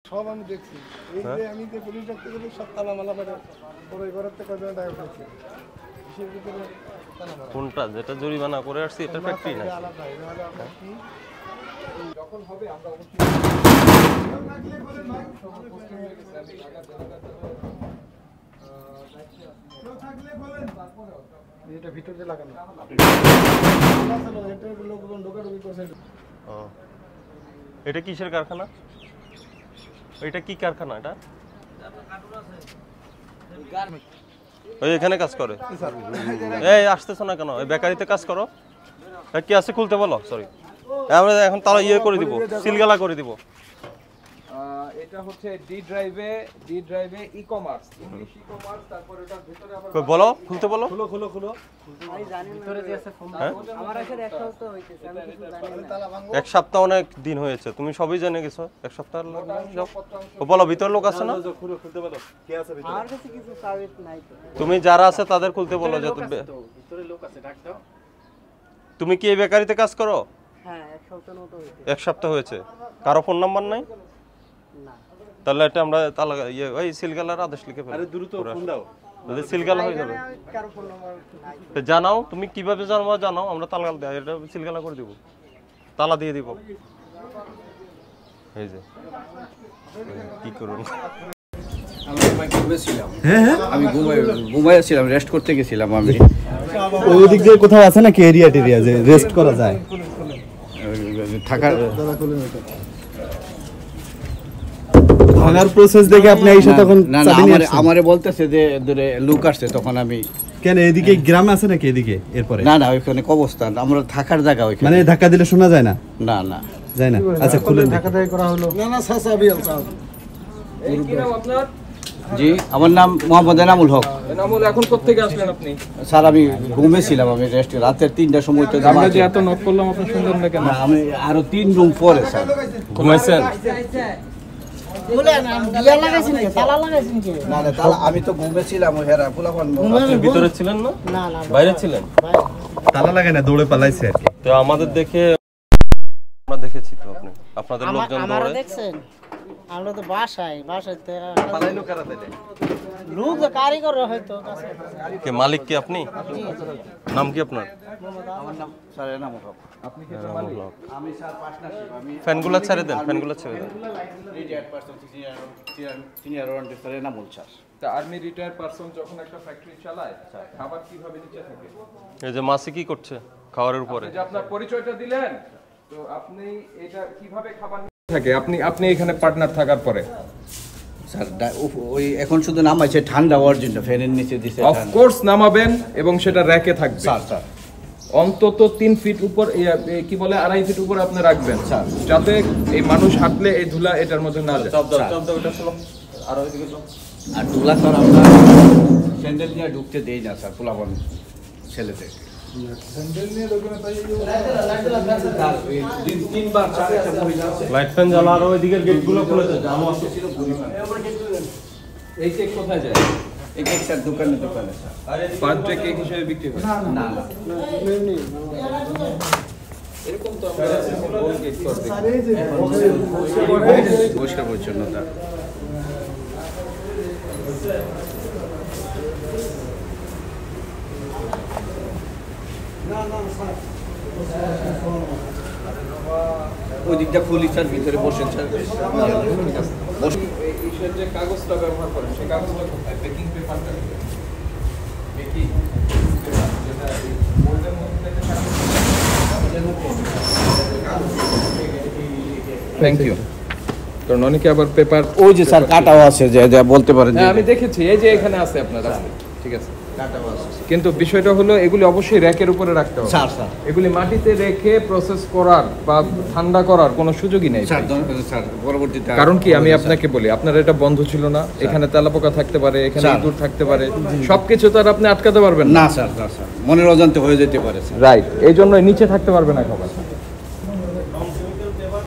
সব আমি দেখছি। এই যে আমি যে পুলিশ ডাকতে গেলে সব তালা মালা মেরে পরে ঘরের থেকে কয়জন টাকা পেয়েছি। কিসের ভিতরে তালা মারা? কোনটা যেটা জরিমানা করে আসছি এটা ফ্যাক্টরি না। আলাদা এটা হলো আপনার কি যখন হবে আমরা অবশ্যই এটা ভিতরে লাগানো লোকজন ঢোকাঢুকি করছে। এটা কিসের কারখানা? এটা কি কারখানা? এটা ওই এখানে কাজ করে। এই আসতেছ না কেন? এই বেকারিতে কাজ করো। কি আছে খুলতে বলো। সরি, আমরা এখন তারা ইয়ে করে দিব, সিলগালা করে দিব। এটা হচ্ছে ডি ড্রাইভে ই-কমার্স, ইংলিশ ই-কমার্স। তারপর এটার ভিতরে আবার বলো, খুলতে বলো। খুলো আমি জানি ভিতরে যে আছে ফোন আমার এখানে এক সপ্তাহ হইতেছে, আমি কিছু জানি না। এক সপ্তাহ অনেক দিন হয়েছে, তুমি সবই জেনে গেছো। এক সপ্তাহ বলো, ভিতর লোক আছে না? খুলতে বলো, কে আছে ভিতরে? আমার কাছে কিছু চাবি নাই তো। তুমি যারা আছে তাদের খুলতে বলো। ভিতরে লোক আছে, ডাক দাও। তুমি কি এই বেকারিতে কাজ করো? হ্যাঁ, এক সপ্তাহ মতো হইছে। এক সপ্তাহ হয়েছে। কারো ফোন নাম্বার নাই? না। তাহলে এটা আমরা তালা ইয়ে ওই সিলগালার আদেশ লিখে ফেলো। আরে দ্রুত ফোন দাও। যদি সিলগালা হয়ে যাবে কারো ফোন নাম্বার নাই। তো জানাও, তুমি কিভাবে জানাও, আমরা তালা দেই, এটা সিলগালা করে দিব, তালা দিয়ে দিব। এই যে কি করুন। আমি ঘুমাইছিলাম, রেস্ট করতে গেছিলাম। আমি ওই দিক দিয়ে কোথাও আছে নাকি এরিয়া টেরিয়া যে রেস্ট করা যায় থাকার ভাঙার প্রসেস দেখে আপনি এসে তখন না না আমারে বলতেছে যে দূরে লোক আসছে, তখন আমি কেন এদিকে গ্রাম আছে নাকি এদিকে? এরপরে না না ওইখানে কবরস্থান, আমরা থাকার জায়গা ওইখানে। মানে ধাক্কা দিলে শোনা যায় না? না না যায় না। আচ্ছা খুলে ঢাকা থেকে করা হলো। না না সাসা বিয়াল সাহেব। এই কি নাম আপনার? জি, আমার নাম মোহাম্মদ এনামুল হক। এনামুল, এখন কোত্থেকে আসলেন আপনি? স্যার আমি ঘুমেছিলাম, আমি রেস্ট রাতের 3টার সময় তো আমরা যে এত নক করলাম আপনি শুনলেন না কেন? আমি আরো 3 রুম পরে স্যার ঘুমাইছেন। বলেন আমি বিয়া লাগাইছেন কি তালা লাগাইছেন কি? না না তাহলে আমি তো ঘুমেছিলাম। হেরা পোলাপান আপনি ভিতরে ছিলেন না? না না বাইরে ছিলেন। তালা লাগে না, দৌড়ে পালাইছে আর কি। তো আমাদের দেখে আমরা দেখেছি তো আপনাদের লোকজন আমরা দৌড়ে। দেখছেন আমরা তো বাসায় পালাইলো কারা তাইলে? লোক কারিগর হয়তো কাছে। কে মালিক? কি আপনি? নাম কি আপনার? আমার নাম স্যার এনামুল হক। আপনি কি আমি স্যার পার্টনারশিপ, আমি ফ্যানগুলো ছেড়ে দেন, ফ্যানগুলো ছেড়ে দেন। Retired person senior warranty sir Enamul sir. তা আর্মি রিটায়ার্ড পারসন যখন একটা ফ্যাক্টরি চালায়, খাবার কিভাবে নিচে থাকে? এই যে মাসি কি করছে খাবারের উপরে? এই যে আপনার পরিচয়টা দিলেন, তো আপনি এটা কিভাবে খাবার নিচে থাকে? আপনি এখানে পার্টনার থাকার পরে স্যার ওই এখন শুধু নামাইছে ঠান্ডা হওয়ার জন্য, ফ্যানের নিচে দিছে। অফ কোর্স নামাবেন এবং সেটা র‍্যাকে থাকবে। স্যার স্যার অন্তত 3 ফিট উপর, কি বলে 2.5 ফিট উপর আপনি রাখবেন, যাতে এই মানুষ হাঁটলে এই ধুলা এটার মধ্যে না যায়। আর ধুলা স্যার আমরা স্যান্ডেল নিয়ে ঢুকতে দেই না স্যার, পোলাপান ছেলেতে। লাইট ফ্যান জ্বালা আর ওই দিকের গেটগুলো খুলে দেন। এই কেক কোথায় যায়? এই কেক স্যার দোকানে স্যার। বার্থডে কেক হিসেবে বিক্রি হয় না? না এরকম তো আমরা গোল কেক করে দিই। পরিষ্কার পরিচ্ছন্নতা। ওই দিকটা খুলি স্যার, ভিতরে বসেন স্যার। এইসব যে কাগজটা ব্যবহার করেন, সেই কাগজটা কোথায়? বেকিং পেপারটা বেকিং যেটা বোর্ডের মধ্যে থেকে থ্যাংক ইউ। কারণ অনেকে আবার পেপার ওই যে স্যার কাটাও আছে, যে বলতে পারেন। হ্যাঁ আমি দেখেছি, এই যে এখানে আছে আপনার আছে, ঠিক আছে। কাটাও আছে কিন্তু বিষয়টা হলো এগুলি অবশ্যই র‍্যাকের উপরে রাখতে হবে স্যার। স্যার এগুলি মাটিতে রেখে প্রসেস করার বা ঠান্ডা করার কোনো সুযোগই নেই স্যার স্যার পরবর্তীতে। কারণ কি আমি আপনাকে বলি, আপনার এটা বন্ধ ছিল না, এখানে তেলাপোকা থাকতে পারে, এখানে ইঁদুর থাকতে পারে, সবকিছু তো আর আপনি আটকাতে পারবেন না স্যার। স্যার মনের অজান্তে হয়ে যেতে পারে স্যার। রাইট, এই জন্য নিচে থাকতে পারবে না খাবার।